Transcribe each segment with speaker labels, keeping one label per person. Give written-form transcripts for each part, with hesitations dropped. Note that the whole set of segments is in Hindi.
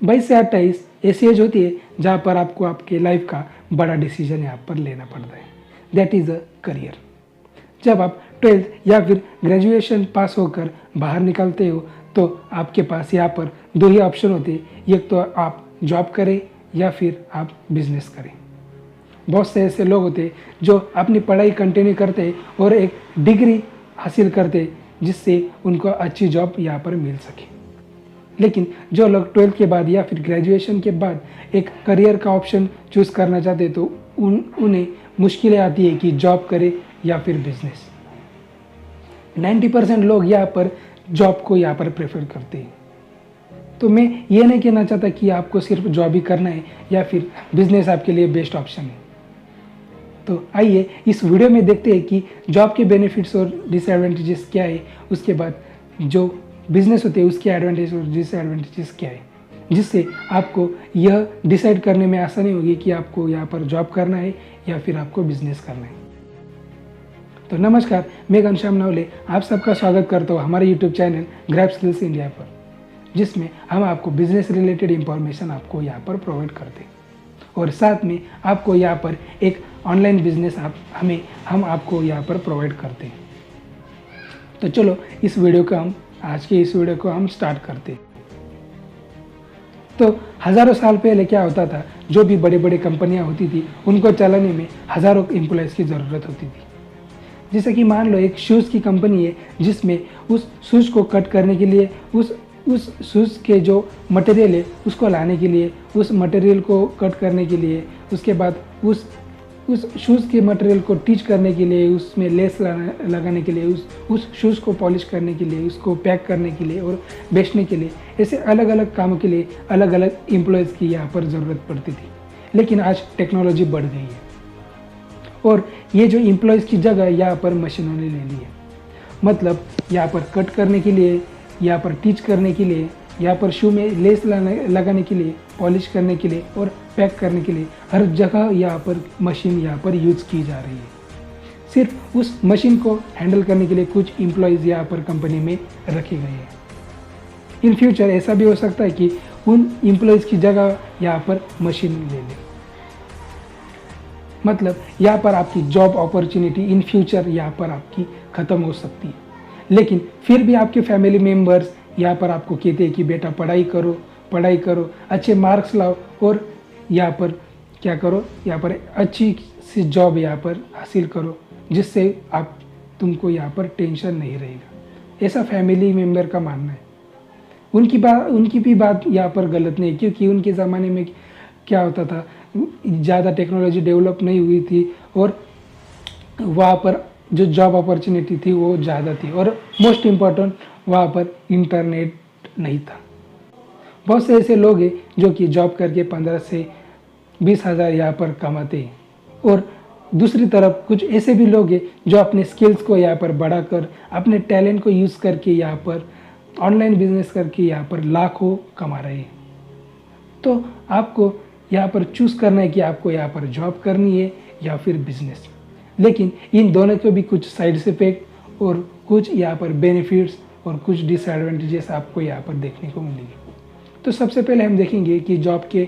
Speaker 1: 22 से 28 ऐसी एज होती है जहाँ पर आपको आपके लाइफ का बड़ा डिसीजन यहाँ पर लेना पड़ता है, दैट इज़ अ करियर। जब आप 12th या फिर ग्रेजुएशन पास होकर बाहर निकलते हो तो आपके पास यहाँ पर दो ही ऑप्शन होते हैं, एक तो आप जॉब करें या फिर आप बिजनेस करें। बहुत से ऐसे लोग होते हैं जो अपनी पढ़ाई कंटिन्यू करते हैं और एक डिग्री हासिल करते हैं जिससे उनको अच्छी जॉब यहाँ पर मिल सके। लेकिन जो लोग 12th के बाद या फिर ग्रेजुएशन के बाद एक करियर का ऑप्शन चूज़ करना चाहते हैं तो उन्हें मुश्किलें आती है कि जॉब करें या फिर बिजनेस। 90% लोग यहाँ पर जॉब को यहाँ पर प्रेफर करते हैं। तो मैं ये नहीं कहना चाहता कि आपको सिर्फ जॉब ही करना है या फिर बिजनेस आपके लिए बेस्ट ऑप्शन है। तो आइए इस वीडियो में देखते हैं कि जॉब के बेनिफिट्स और डिसएडवांटेजेस क्या है, उसके बाद जो बिजनेस होते हैं उसके एडवांटेज और डिसएडवांटेजेस क्या है, जिससे आपको यह डिसाइड करने में आसानी होगी कि आपको यहाँ पर जॉब करना है या फिर आपको बिजनेस करना है। तो नमस्कार, मैं घनश्याम नवले आप सबका स्वागत करता हूँ हमारे YouTube channel grab skills India पर, जिसमें हम आपको बिजनेस रिलेटेड इंफॉर्मेशन आपको यहाँ पर प्रोवाइड करते हैं और साथ में आपको यहाँ पर एक ऑनलाइन बिजनेस हम आपको यहाँ पर प्रोवाइड करते हैं। तो चलो आज के इस वीडियो को हम स्टार्ट करते हैं। तो हज़ारों साल पहले क्या होता था, जो भी बड़ी बड़ी कंपनियां होती थी उनको चलाने में हज़ारों एम्प्लॉयज़ की ज़रूरत होती थी। जैसे कि मान लो एक शूज़ की कंपनी है जिसमें उस शूज़ को कट करने के लिए उस शूज़ के जो मटेरियल है उसको लाने के लिए, उस मटेरियल को कट करने के लिए, उसके बाद उस शूज़ के मटेरियल को टीच करने के लिए, उसमें लेस लगाने के लिए, उस शूज़ को पॉलिश करने के लिए, उसको पैक करने के लिए और बेचने के लिए, ऐसे अलग अलग कामों के लिए अलग अलग एम्प्लॉयज़ की यहाँ पर ज़रूरत पड़ती थी। लेकिन आज टेक्नोलॉजी बढ़ गई है और ये जो एम्प्लॉयज़ की जगह यहाँ पर मशीनों ने ले ली है। मतलब यहाँ पर कट करने के लिए, यहाँ पर टीच करने के लिए, यहाँ पर शू में लेस लगाने के लिए, पॉलिश करने के लिए और पैक करने के लिए हर जगह यहाँ पर मशीन यहाँ पर यूज़ की जा रही है। सिर्फ उस मशीन को हैंडल करने के लिए कुछ एम्प्लॉयज़ यहाँ पर कंपनी में रखे गए हैं। इन फ्यूचर ऐसा भी हो सकता है कि उन एम्प्लॉयज़ की जगह यहाँ पर मशीन ले ले। मतलब यहाँ पर आपकी जॉब अपॉर्चुनिटी इन फ्यूचर यहाँ पर आपकी ख़त्म हो सकती है। लेकिन फिर भी आपके फैमिली मेम्बर्स यहाँ पर आपको कहते हैं कि बेटा पढ़ाई करो, अच्छे मार्क्स लाओ और यहाँ पर क्या करो, यहाँ पर अच्छी सी जॉब यहाँ पर हासिल करो, जिससे तुमको यहाँ पर टेंशन नहीं रहेगा। ऐसा फैमिली मेम्बर का मानना है। उनकी भी बात यहाँ पर गलत नहीं है, क्योंकि उनके ज़माने में क्या होता था, ज़्यादा टेक्नोलॉजी डेवलप नहीं हुई थी और वहाँ पर जो जॉब अपॉर्चुनिटी थी वो ज़्यादा थी और मोस्ट इम्पॉर्टेंट वहाँ पर इंटरनेट नहीं था। बहुत से ऐसे लोग हैं जो कि जॉब करके 15 से 20 हज़ार यहाँ पर कमाते हैं और दूसरी तरफ कुछ ऐसे भी लोग हैं जो अपने स्किल्स को यहाँ पर बढ़ाकर, अपने टैलेंट को यूज़ करके यहाँ पर ऑनलाइन बिजनेस करके यहाँ पर लाखों कमा रहे हैं। तो आपको यहाँ पर चूज़ करना है कि आपको यहाँ पर जॉब करनी है या फिर बिजनेस। लेकिन इन दोनों के भी कुछ साइड इफेक्ट और कुछ यहाँ पर बेनिफिट्स और कुछ डिसएडवांटेजेस आपको यहाँ पर देखने को मिलेंगे। तो सबसे पहले हम देखेंगे कि जॉब के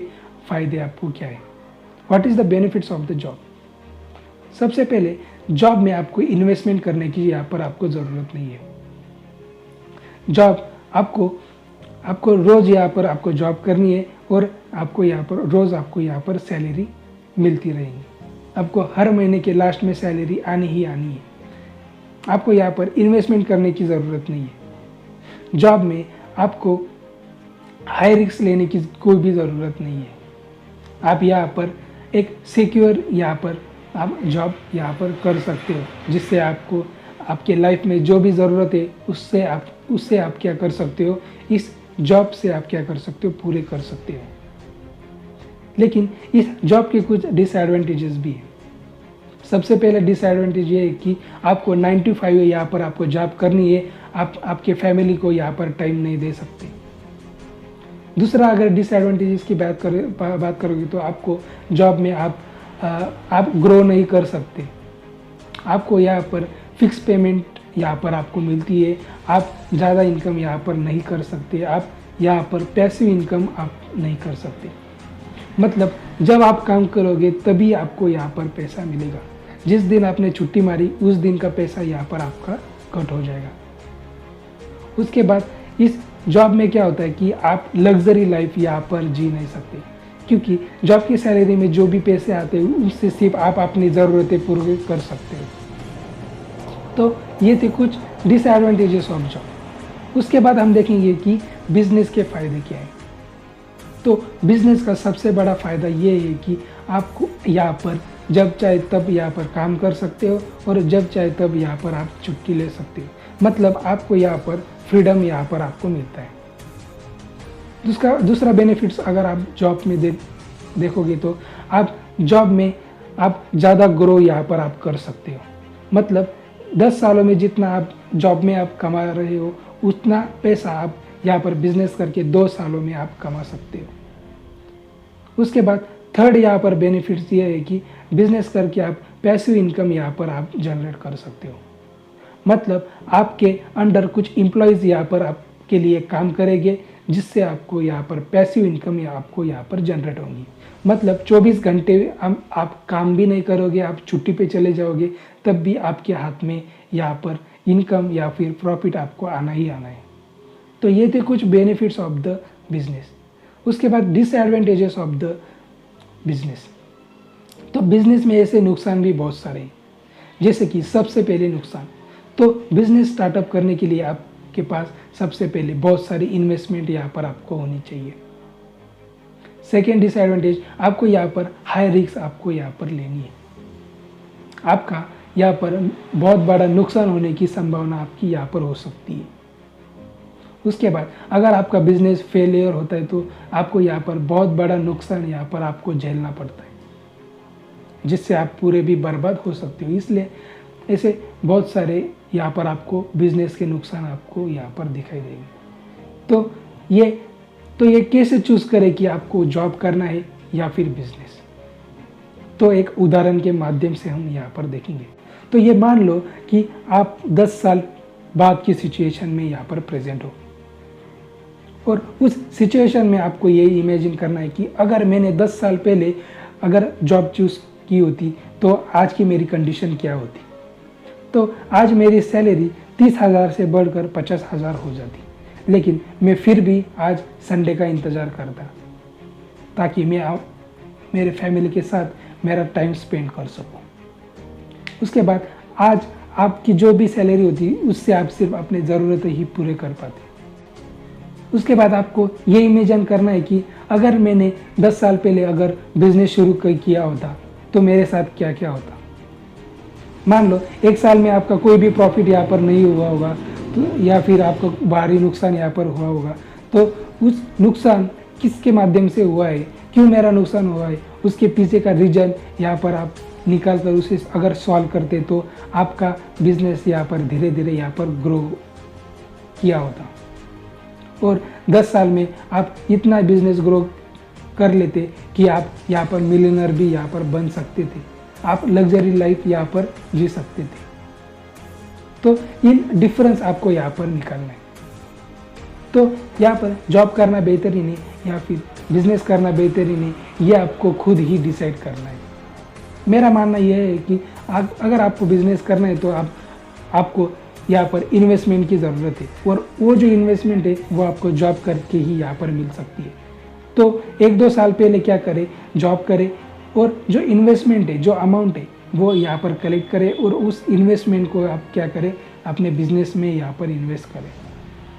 Speaker 1: फ़ायदे आपको क्या है। What is the benefits of the job. सबसे पहले जॉब में आपको इन्वेस्टमेंट करने की यहाँ पर आपको ज़रूरत नहीं है। जॉब आपको रोज़ यहाँ पर आपको जॉब करनी है और आपको यहाँ पर रोज़ आपको यहाँ पर सैलरी मिलती रहेगी। आपको हर महीने के लास्ट में सैलरी आनी ही आनी है। आपको यहाँ पर इन्वेस्टमेंट करने की ज़रूरत नहीं है। जॉब में आपको हाई रिस्क लेने की कोई भी ज़रूरत नहीं है। आप यहाँ पर एक सिक्योर यहाँ पर आप जॉब यहाँ पर कर सकते हो, जिससे आपको आपके लाइफ में जो भी ज़रूरत है उससे आप क्या कर सकते हो, इस जॉब से आप क्या कर सकते हो, पूरे कर सकते हो। लेकिन इस जॉब के कुछ डिसएडवांटेजेस भी हैं। सबसे पहले डिसएडवांटेज ये है कि आपको 9 to 5 यहाँ पर आपको जॉब करनी है, आप आपके फैमिली को यहाँ पर टाइम नहीं दे सकते। दूसरा, अगर डिसएडवांटेजेस की बात करोगे तो आपको जॉब में आप ग्रो नहीं कर सकते। आपको यहाँ पर फिक्स पेमेंट यहाँ पर आपको मिलती है, आप ज़्यादा इनकम यहाँ पर नहीं कर सकते। आप यहाँ पर पैसिव इनकम आप नहीं कर सकते। मतलब जब आप काम करोगे तभी आपको यहाँ पर पैसा मिलेगा। जिस दिन आपने छुट्टी मारी उस दिन का पैसा यहाँ पर आपका कट हो जाएगा। उसके बाद इस जॉब में क्या होता है कि आप लग्जरी लाइफ यहाँ पर जी नहीं सकते, क्योंकि जॉब की सैलरी में जो भी पैसे आते हैं उससे सिर्फ आप अपनी ज़रूरतें पूरी कर सकते हो। तो ये थे कुछ डिसएडवांटेजेस ऑफ जॉब। उसके बाद हम देखेंगे कि बिजनेस के फ़ायदे क्या हैं। तो बिजनेस का सबसे बड़ा फ़ायदा ये है कि आपको यहाँ पर जब चाहे तब यहाँ पर काम कर सकते हो और जब चाहे तब यहाँ पर आप छुट्टी ले सकते हो। मतलब आपको यहाँ पर फ्रीडम यहाँ पर आपको मिलता है। दूसरा बेनिफिट्स अगर आप जॉब में देखोगे तो आप जॉब में आप ज़्यादा ग्रो यहाँ पर आप कर सकते हो। मतलब 10 सालों में जितना आप जॉब में आप कमा रहे हो उतना पैसा आप यहाँ पर बिजनेस करके 2 सालों में आप कमा सकते हो। उसके बाद थर्ड यहाँ पर बेनिफिट्स ये है कि बिजनेस करके आप पैसिव इनकम यहाँ पर आप जनरेट कर सकते हो। मतलब आपके अंडर कुछ एम्प्लॉयज़ यहाँ पर आपके लिए काम करेंगे, जिससे आपको यहाँ पर पैसिव इनकम आपको यहाँ पर जनरेट होगी। मतलब 24 घंटे आप काम भी नहीं करोगे, आप छुट्टी पे चले जाओगे, तब भी आपके हाथ में यहाँ पर इनकम या फिर प्रॉफिट आपको आना ही आना है। तो ये थे कुछ बेनिफिट्स ऑफ द बिजनेस। उसके बाद डिसएडवांटेजेस ऑफ द बिजनेस। तो बिजनेस में ऐसे नुकसान भी बहुत सारे हैं। जैसे कि सबसे पहले नुकसान, तो बिजनेस स्टार्टअप करने के लिए आपके पास सबसे पहले बहुत सारी इन्वेस्टमेंट यहाँ पर आपको होनी चाहिए। सेकेंड डिसएडवांटेज, आपको यहाँ पर हाई रिस्क आपको यहाँ पर लेनी है। आपका यहाँ पर बहुत बड़ा नुकसान होने की संभावना आपकी यहाँ पर हो सकती है। उसके बाद अगर आपका बिजनेस फेलियर होता है तो आपको यहाँ पर बहुत बड़ा नुकसान यहाँ पर आपको झेलना पड़ता है, जिससे आप पूरे भी बर्बाद हो सकते हो। इसलिए ऐसे बहुत सारे यहाँ पर आपको बिजनेस के नुकसान आपको यहाँ पर दिखाई देंगे। तो ये कैसे चूज़ करें कि आपको जॉब करना है या फिर बिजनेस। तो एक उदाहरण के माध्यम से हम यहाँ पर देखेंगे। तो ये मान लो कि आप 10 साल बाद की सिचुएशन में यहाँ पर प्रेजेंट हो, और उस सिचुएशन में आपको ये इमेजिन करना है कि अगर मैंने 10 साल पहले अगर जॉब चूज़ की होती तो आज की मेरी कंडीशन क्या होती। तो आज मेरी सैलरी 30,000 से बढ़कर 50,000 हो जाती, लेकिन मैं फिर भी आज संडे का इंतज़ार करता ताकि मैं मेरे फैमिली के साथ मेरा टाइम स्पेंड कर सकूं। उसके बाद आज आपकी जो भी सैलरी होती उससे आप सिर्फ अपने ज़रूरतें ही पूरे कर पाते। उसके बाद आपको ये इमेजिन करना है कि अगर मैंने 10 साल पहले अगर बिजनेस शुरू किया होता तो मेरे साथ क्या क्या होता। मान लो 1 साल में आपका कोई भी प्रॉफिट यहाँ पर नहीं हुआ होगा, तो या फिर आपका भारी नुकसान यहाँ पर हुआ होगा, तो उस नुकसान किसके माध्यम से हुआ है, क्यों मेरा नुकसान हुआ है, उसके पीछे का रीज़न यहाँ पर आप निकाल कर उसे अगर सॉल्व करते तो आपका बिजनेस यहाँ पर धीरे धीरे यहाँ पर ग्रो किया होता, और 10 साल में आप इतना बिजनेस ग्रो कर लेते कि आप यहाँ पर मिलियनर भी यहाँ पर बन सकते थे, आप लग्जरी लाइफ यहाँ पर जी सकते थे। तो इन डिफरेंस आपको यहाँ पर निकालना है। तो यहाँ पर जॉब करना बेहतरीन है या फिर बिजनेस करना बेहतरीन है, ये आपको खुद ही डिसाइड करना है। मेरा मानना यह है कि अगर आपको बिजनेस करना है तो आपको यहाँ पर इन्वेस्टमेंट की ज़रूरत है, और वो जो इन्वेस्टमेंट है वो आपको जॉब करके ही यहाँ पर मिल सकती है। तो 1-2 साल पहले क्या करें, जॉब करें, और जो इन्वेस्टमेंट है, जो अमाउंट है वो यहाँ पर कलेक्ट करें, और उस इन्वेस्टमेंट को आप क्या करें, अपने बिजनेस में यहाँ पर इन्वेस्ट करें,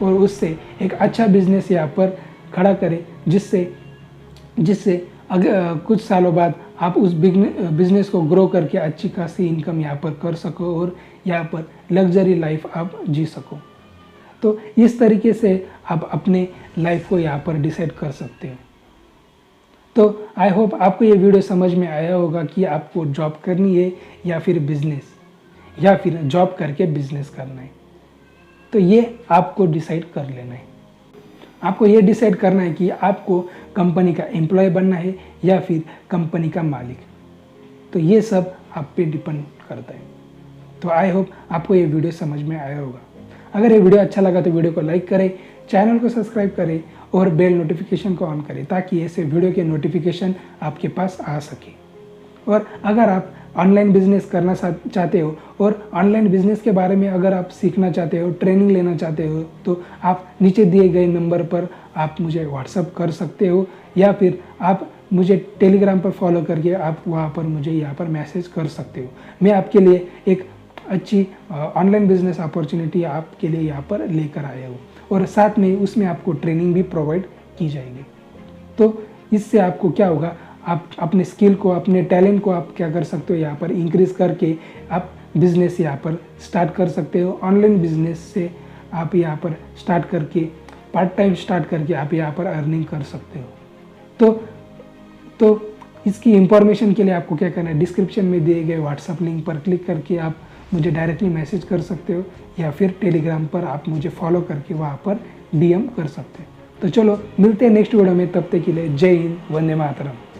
Speaker 1: और उससे एक अच्छा बिजनेस यहाँ पर खड़ा करें, जिससे अगर कुछ सालों बाद आप उस बिजनेस को ग्रो करके अच्छी खासी इनकम यहाँ पर कर सको और यहाँ पर लग्जरी लाइफ आप जी सको। तो इस तरीके से आप अपने लाइफ को यहाँ पर डिसाइड कर सकते हो। तो आई होप आपको ये वीडियो समझ में आया होगा कि आपको जॉब करनी है या फिर बिजनेस, या फिर जॉब करके बिजनेस करना है। तो ये आपको डिसाइड कर लेना है। आपको ये डिसाइड करना है कि आपको कंपनी का एम्प्लॉय बनना है या फिर कंपनी का मालिक। तो ये सब आप पे डिपेंड करता है। तो आई होप आपको ये वीडियो समझ में आया होगा। अगर ये वीडियो अच्छा लगा तो वीडियो को लाइक करें, चैनल को सब्सक्राइब करें और बेल नोटिफिकेशन को ऑन करें ताकि ऐसे वीडियो के नोटिफिकेशन आपके पास आ सके। और अगर आप ऑनलाइन बिजनेस करना चाहते हो और ऑनलाइन बिजनेस के बारे में अगर आप सीखना चाहते हो, ट्रेनिंग लेना चाहते हो, तो आप नीचे दिए गए नंबर पर आप मुझे व्हाट्सअप कर सकते हो या फिर आप मुझे टेलीग्राम पर फॉलो करके आप वहाँ पर मुझे यहाँ पर मैसेज कर सकते हो। मैं आपके लिए एक अच्छी ऑनलाइन बिजनेस अपॉर्चुनिटी आपके लिए यहाँ पर लेकर आया हूँ और साथ में उसमें आपको ट्रेनिंग भी प्रोवाइड की जाएगी। तो इससे आपको क्या होगा, आप अपने स्किल को, अपने टैलेंट को आप क्या कर सकते हो, यहाँ पर इंक्रीज़ करके आप बिज़नेस यहाँ पर स्टार्ट कर सकते हो। ऑनलाइन बिजनेस से आप यहाँ पर स्टार्ट करके पार्ट टाइम स्टार्ट करके आप यहाँ पर अर्निंग कर सकते हो। तो इसकी इंफॉर्मेशन के लिए आपको क्या करना है, डिस्क्रिप्शन में दिए गए व्हाट्सअप लिंक पर क्लिक करके आप मुझे डायरेक्टली मैसेज कर सकते हो या फिर टेलीग्राम पर आप मुझे फॉलो करके वहाँ पर DM कर सकते हो। तो चलो मिलते हैं नेक्स्ट वीडियो में, तब तक के लिए जय हिंद, वंदे मातरम।